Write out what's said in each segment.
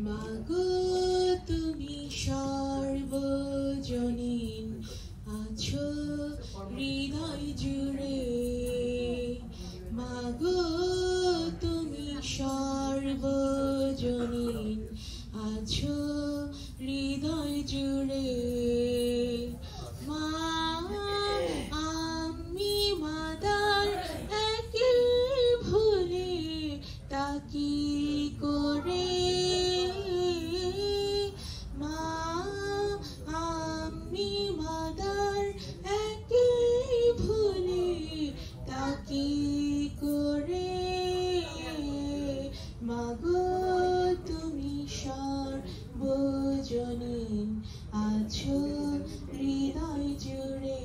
মাগো তুমি সর্বজনীন আছো হৃদয় জুড়ে। মাগো তুমি সর্বজনীন আছো হৃদয় জুড়ে। মা আমি মাদার একই ভুলে তাকি করে। মা আমি মাদার একই ভুলে তাকি করে। মাগো তুমি সর্বজনীন আছো হৃদয় জুড়ে।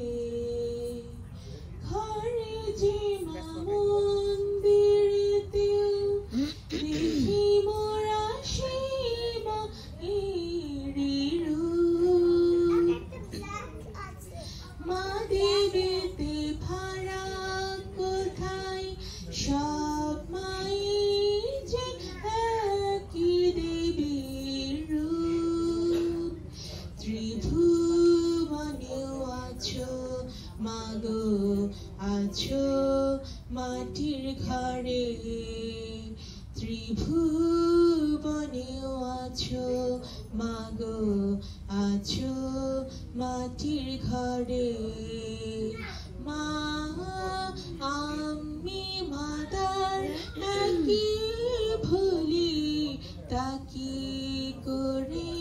ঘরে যে মন্দিরেতেও দেখি মোরা সেই মায়েরই রূপ। মা দেবীতে ফারাক কোথায়, সব মাই যে একই দেবীর রূপ। ত্রিভুবনেও আছো মাগো, আছো মাটির ঘরে। ত্রিভুবনেও আছো মাগো, আছো মাটির ঘরে। মা আমি মাদার একই ভুলি তাকি করে।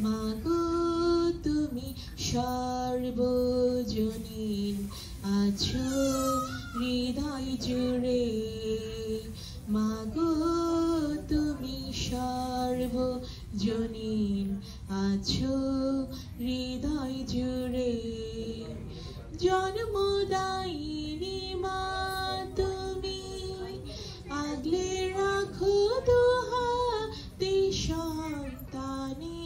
মাগো তুমি সর্বজনীন আছো হৃদয় জুড়ে। মাগো তুমি সর্বজনীন আছো হৃদয় জুড়ে। জন্মদায়িনী মা তুমি, আগলে রাখো দুহাতে সন্তানে।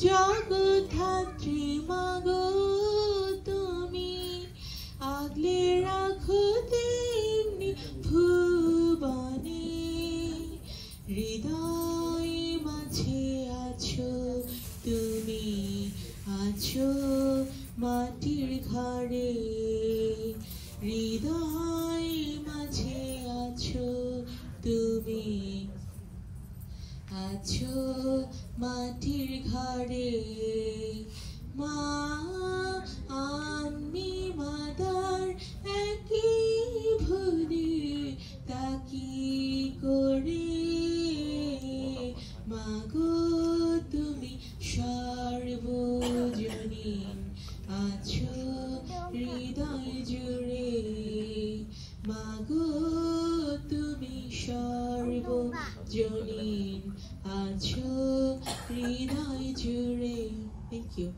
জগদ্ধাত্রী মাগো তুমি, আগলে রাখো তেমনি ভুবনে। হৃদয় মাঝে আছো তুমি, আছো মাটির ঘরে। হৃদয় মাঝে আছো তুমি, আছো মাটির ঘরে। মা আমি মাদার একই ভুলে তাকি করে। মাগো তুমি সর্বজনীন আছো হৃদয় জুড়ে। মাগো তুমি সর্বজনীন আছো হৃদয় জুড়ে। Thank you.